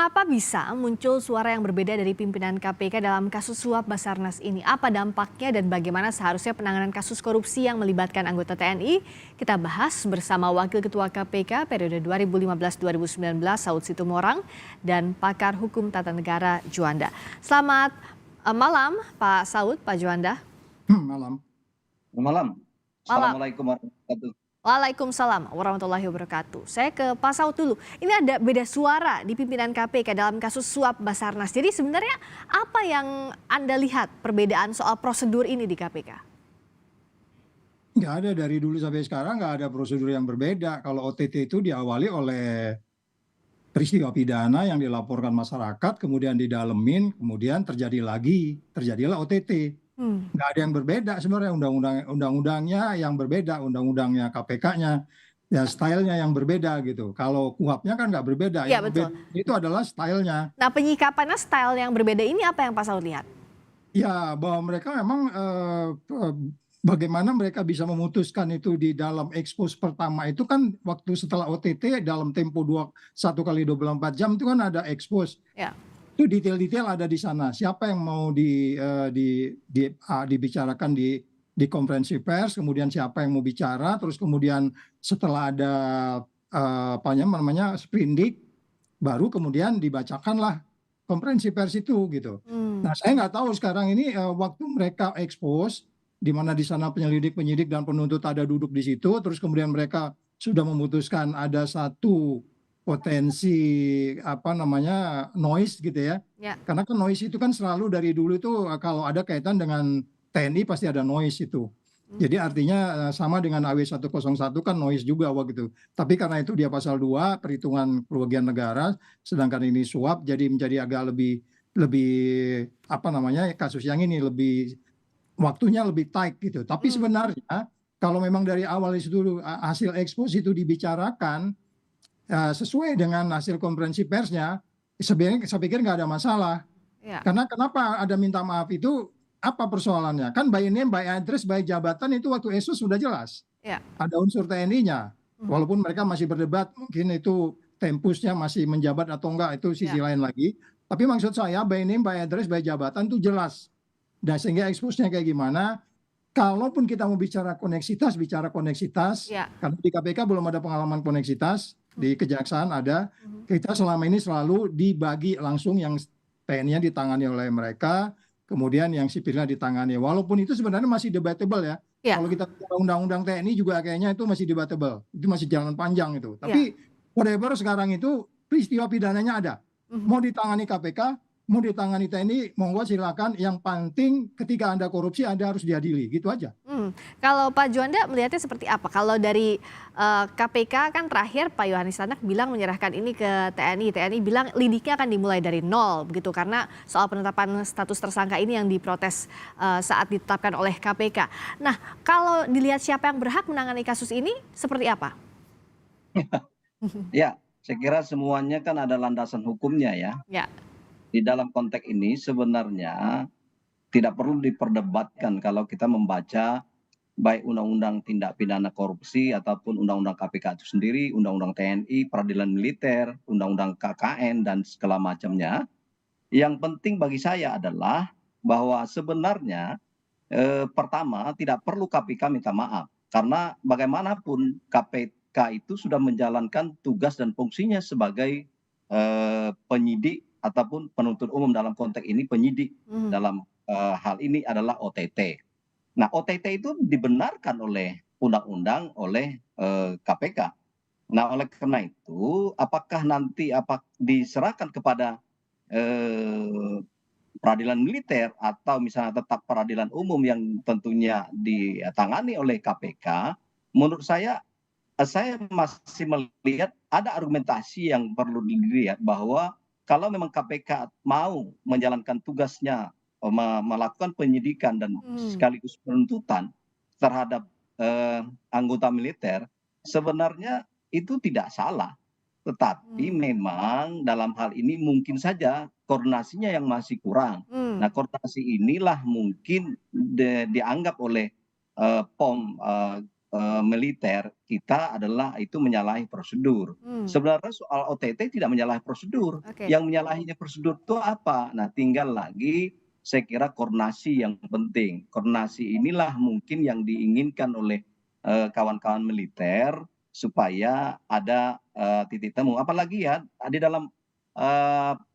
Mengapa bisa muncul suara yang berbeda dari pimpinan KPK dalam kasus suap Basarnas ini? Apa dampaknya dan bagaimana seharusnya penanganan kasus korupsi yang melibatkan anggota TNI? Kita bahas bersama Wakil Ketua KPK periode 2015-2019 Saud Situmorang dan pakar hukum tata negara Juanda. Selamat malam Pak Saud, Pak Juanda. Malam. Malam. Malam. Assalamualaikum warahmatullahi wabarakatuh. Waalaikumsalam warahmatullahi wabarakatuh. Saya ke Pak Saud dulu. Ini ada beda suara di pimpinan KPK dalam kasus suap Basarnas. Jadi sebenarnya apa yang Anda lihat perbedaan soal prosedur ini di KPK? Nggak ada, dari dulu sampai sekarang nggak ada prosedur yang berbeda. Kalau OTT itu diawali oleh peristiwa pidana yang dilaporkan masyarakat, kemudian didalemin, kemudian terjadilah OTT. Nggak ada yang berbeda sebenarnya, undang-undangnya yang berbeda, undang-undangnya KPK-nya, ya stylenya yang berbeda gitu. Kalau KUHP-nya kan nggak berbeda, Ya, yang betul. berbeda itu adalah stylenya. Nah, penyikapannya style yang berbeda ini apa yang Pak Saud lihat? Ya, bahwa mereka memang bagaimana mereka bisa memutuskan itu di dalam ekspos pertama itu kan waktu setelah OTT dalam tempo 1 kali 24 jam itu kan ada ekspos. Ya. Itu detail-detail ada di sana. Siapa yang mau dibicarakan di konferensi pers, kemudian siapa yang mau bicara, terus kemudian setelah ada apa namanya sprindik, baru kemudian dibacakanlah konferensi pers itu gitu. Nah, saya nggak tahu sekarang ini waktu mereka ekspos, di mana di sana penyidik dan penuntut ada duduk di situ, terus kemudian mereka sudah memutuskan ada satu potensi apa namanya noise gitu ya. Ya. Karena kan noise itu kan selalu dari dulu itu kalau ada kaitan dengan TNI pasti ada noise itu. Jadi artinya sama dengan AW 101 kan noise juga waktu itu. Tapi karena itu dia pasal 2 perhitungan kerugian negara, sedangkan ini suap jadi menjadi agak lebih apa namanya kasus yang ini lebih waktunya lebih tight gitu. Tapi sebenarnya kalau memang dari awal itu dulu hasil ekspos itu dibicarakan sesuai dengan hasil konferensi persnya, sebenarnya saya pikir nggak ada masalah. Ya. Karena kenapa ada minta maaf itu, apa persoalannya? Kan by name, by address, by jabatan itu waktu ekspos sudah jelas. Ya. Ada unsur TNI-nya. Walaupun mereka masih berdebat, mungkin itu tempusnya masih menjabat atau enggak, itu sisi lain lagi. Tapi maksud saya by name, by address, by jabatan itu jelas. Dan sehingga eksposnya kayak gimana, kalaupun kita mau bicara koneksitas, Ya. karena di KPK belum ada pengalaman koneksitas, di Kejaksaan ada, kita selama ini selalu dibagi langsung yang TNI-nya ditangani oleh mereka, kemudian yang sipilnya ditangani. Walaupun itu sebenarnya masih debatable ya. Ya. Kalau kita bicara undang-undang TNI juga kayaknya itu masih debatable, itu masih jalan panjang itu. Tapi whatever sekarang itu peristiwa pidananya ada. Mau ditangani KPK, mau ditangani TNI, monggo silakan. Yang penting ketika Anda korupsi Anda harus diadili, gitu aja. Kalau Pak Juanda melihatnya seperti apa? Kalau dari KPK kan terakhir Pak Yohanes Tanak bilang menyerahkan ini ke TNI. TNI bilang lidiknya akan dimulai dari nol begitu karena soal penetapan status tersangka ini yang diprotes saat ditetapkan oleh KPK. Nah, kalau dilihat siapa yang berhak menangani kasus ini seperti apa? Ya, saya kira semuanya kan ada landasan hukumnya ya. Ya. Di dalam konteks ini sebenarnya tidak perlu diperdebatkan kalau kita membaca baik undang-undang tindak pidana korupsi ataupun undang-undang KPK itu sendiri, undang-undang TNI, peradilan militer, undang-undang KKN dan segala macamnya. Yang penting bagi saya adalah bahwa sebenarnya pertama tidak perlu KPK minta maaf karena bagaimanapun KPK itu sudah menjalankan tugas dan fungsinya sebagai penyidik ataupun penuntut umum. Dalam konteks ini penyidik dalam hal ini adalah OTT. Nah, OTT itu dibenarkan oleh undang-undang oleh KPK. Nah, oleh karena itu apakah nanti diserahkan kepada peradilan militer atau misalnya tetap peradilan umum yang tentunya ditangani oleh KPK, menurut saya masih melihat ada argumentasi yang perlu dilihat bahwa kalau memang KPK mau menjalankan tugasnya melakukan penyidikan dan sekaligus penuntutan terhadap anggota militer, sebenarnya itu tidak salah. Tetapi memang dalam hal ini mungkin saja koordinasinya yang masih kurang. Nah, koordinasi inilah mungkin dianggap oleh POM militer kita adalah itu menyalahi prosedur. Sebenarnya soal OTT tidak menyalahi prosedur, Oke. yang menyalahinya prosedur itu apa? Nah, tinggal lagi saya kira koordinasi yang penting. Koordinasi inilah mungkin yang diinginkan oleh kawan-kawan militer supaya ada titik temu. Apalagi ya di dalam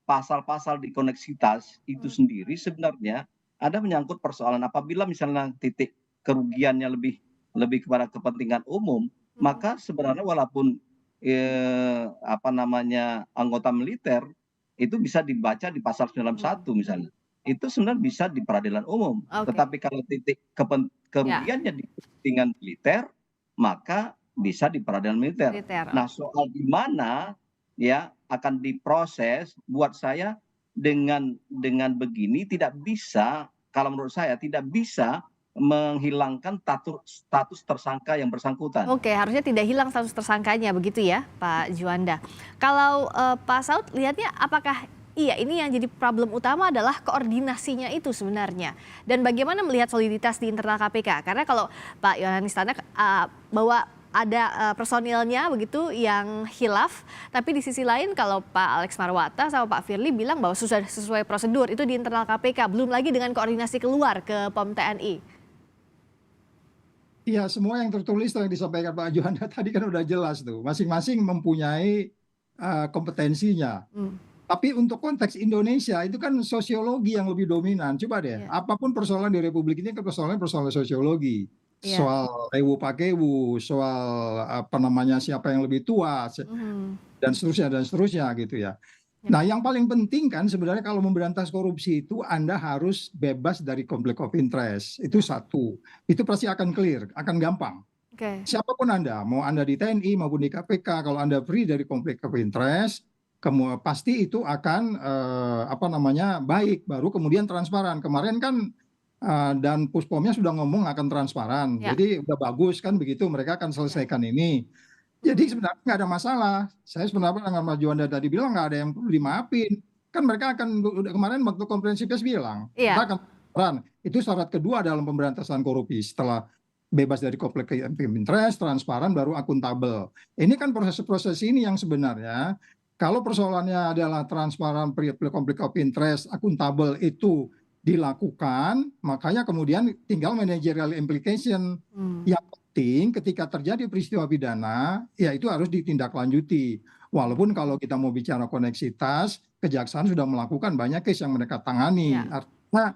pasal-pasal di koneksitas itu sendiri sebenarnya ada menyangkut persoalan apabila misalnya titik kerugiannya lebih kepada kepentingan umum, maka sebenarnya walaupun apa namanya anggota militer itu bisa dibaca di pasal 91 misalnya. Itu sebenarnya bisa di peradilan umum. Oke. Tetapi kalau titik Ya, kerugiannya di kepentingan militer, maka bisa di peradilan militer. militer. Nah, soal di mana ya akan diproses buat saya dengan begini tidak bisa, kalau menurut saya tidak bisa menghilangkan status tersangka yang bersangkutan. Oke, harusnya tidak hilang status tersangkanya begitu ya, Pak Juanda. Kalau Pak Saud lihatnya apakah iya ini yang jadi problem utama adalah koordinasinya itu sebenarnya. Dan bagaimana melihat soliditas di internal KPK? Karena kalau Pak Yohanes Tanak bahwa ada personilnya begitu yang hilaf, tapi di sisi lain kalau Pak Alex Marwata sama Pak Firly bilang bahwa sudah sesuai prosedur itu di internal KPK, belum lagi dengan koordinasi keluar ke POM TNI. Iya, semua yang tertulis yang disampaikan Pak Juanda tadi kan udah jelas tuh. Masing-masing mempunyai kompetensinya. Tapi untuk konteks Indonesia itu kan sosiologi yang lebih dominan. Coba deh, Iya. apapun persoalan di Republik ini kan persoalan sosiologi. Iya. Soal ewu pakewu, soal apa namanya siapa yang lebih tua, dan seterusnya gitu ya. Nah, yang paling penting kan sebenarnya kalau memberantas korupsi itu Anda harus bebas dari konflik of interest. Itu satu. Itu pasti akan clear, akan gampang. Oke. Siapapun Anda, mau Anda di TNI maupun di KPK, kalau Anda free dari konflik of interest, pasti itu akan apa namanya baik, baru kemudian transparan. Kemarin kan dan Puspomnya sudah ngomong akan transparan, Ya. jadi udah bagus kan begitu, mereka akan selesaikan ini. Jadi sebenarnya nggak ada masalah. Saya sebenarnya dengan Mas Juanda tadi bilang nggak ada yang perlu dimaafin. Kan mereka akan kemarin waktu konferensi pers bilang kita Iya. akan transparan. Itu syarat kedua dalam pemberantasan korupsi. Setelah bebas dari konflik of interest, transparan, baru akuntabel. Ini kan proses-proses ini yang sebenarnya kalau persoalannya adalah transparan, konflik of interest, akuntabel itu dilakukan, makanya kemudian tinggal managerial implication. Yang penting ketika terjadi peristiwa pidana, ya itu harus ditindaklanjuti. Walaupun kalau kita mau bicara koneksitas, kejaksaan sudah melakukan banyak case yang mereka tangani. Ya. Artinya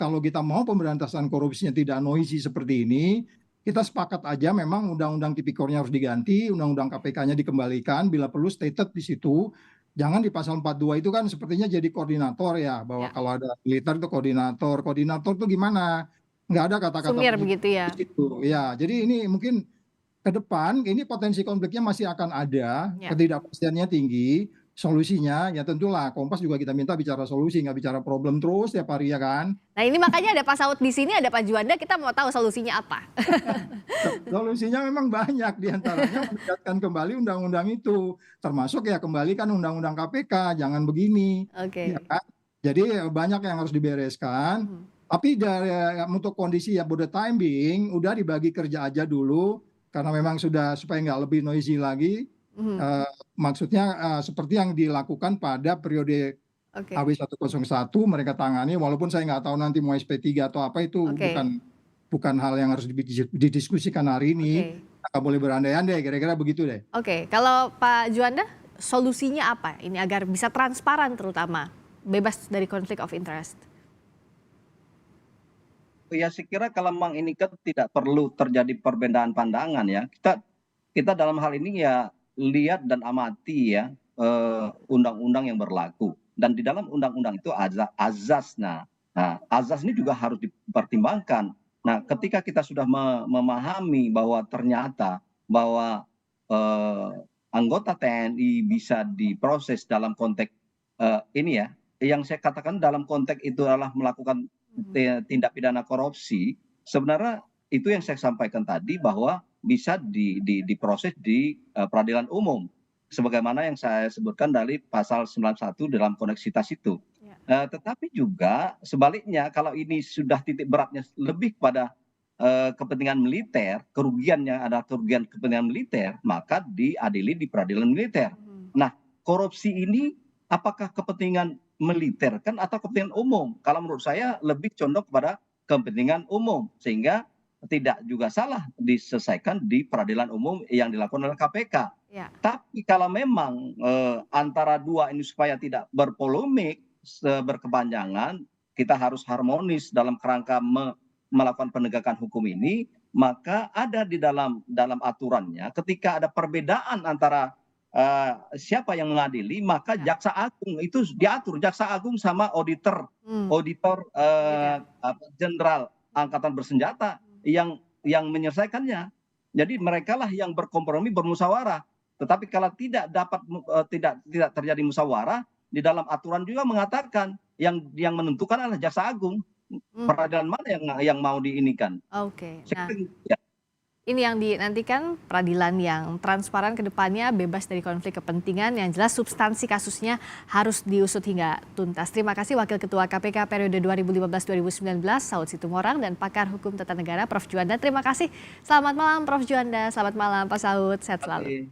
kalau kita mau pemberantasan korupsinya tidak noisy seperti ini, kita sepakat aja memang undang-undang tipikornya harus diganti, undang-undang KPK-nya dikembalikan, bila perlu stated di situ. Jangan di pasal 42 itu kan sepertinya jadi koordinator ya, bahwa Ya. kalau ada militer itu koordinator. Koordinator itu gimana? Nggak ada kata-kata Sumir begitu ya. di situ. Ya, jadi ini mungkin ke depan ini potensi konfliknya masih akan ada, Ya. ketidakpastiannya tinggi. Solusinya ya tentulah Kompas juga kita minta bicara solusi, nggak bicara problem terus tiap hari ya kan. Nah ini makanya ada Pak Saud di sini, ada Pak Juanda, kita mau tahu solusinya apa. Solusinya memang banyak, diantaranya meningkatkan kembali undang-undang itu, termasuk ya kembalikan undang-undang KPK, jangan begini. Oke. Ya kan? Jadi banyak yang harus dibereskan. Tapi dari untuk kondisi ya for the time being udah dibagi kerja aja dulu, karena memang sudah supaya nggak lebih noisy lagi. Maksudnya seperti yang dilakukan pada periode Oke. AW 101 mereka tangani, walaupun saya nggak tahu nanti mau SP3 atau apa itu Oke. bukan hal yang harus didiskusikan hari ini. Oke. Nggak boleh berandai-andai, kira-kira begitu deh. Oke, kalau Pak Juanda, solusinya apa ini agar bisa transparan terutama, bebas dari konflik of interest? Ya saya kira kalau memang ini kan tidak perlu terjadi perbedaan pandangan ya. Kita dalam hal ini ya lihat dan amati ya undang-undang yang berlaku, dan di dalam undang-undang itu azas. Nah, azas ini juga harus dipertimbangkan. Nah, ketika kita sudah memahami bahwa ternyata bahwa anggota TNI bisa diproses dalam konteks ini ya, yang saya katakan dalam konteks itu adalah melakukan tindak pidana korupsi, sebenarnya itu yang saya sampaikan tadi bahwa bisa diproses di peradilan umum sebagaimana yang saya sebutkan dari pasal 91 dalam koneksitas itu. Tetapi juga sebaliknya kalau ini sudah titik beratnya lebih pada kepentingan militer, kerugiannya ada kerugian kepentingan militer, maka diadili di peradilan militer. Nah, korupsi ini apakah kepentingan militer kan atau kepentingan umum? Kalau menurut saya lebih condong kepada kepentingan umum, sehingga tidak juga salah diselesaikan di peradilan umum yang dilakukan oleh KPK. Ya. Tapi kalau memang antara dua ini supaya tidak berpolemik berkepanjangan, kita harus harmonis dalam kerangka melakukan penegakan hukum ini, maka ada di dalam aturannya ketika ada perbedaan antara siapa yang mengadili, maka jaksa agung itu diatur, jaksa agung sama auditor jenderal angkatan bersenjata yang menyelesaikannya. Jadi merekalah yang berkompromi, bermusyawarah. Tetapi kalau tidak tidak terjadi musyawarah, di dalam aturan juga mengatakan yang menentukan adalah jaksa agung. Peradilan mana yang mau diinikan? Oke. Nah, Ya. ini yang dinantikan peradilan yang transparan ke depannya, bebas dari konflik kepentingan, yang jelas substansi kasusnya harus diusut hingga tuntas. Terima kasih Wakil Ketua KPK periode 2015-2019, Saud Situmorang, dan pakar hukum tata negara Prof. Juanda. Terima kasih. Selamat malam Prof. Juanda, selamat malam Pak Saud, sehat selalu.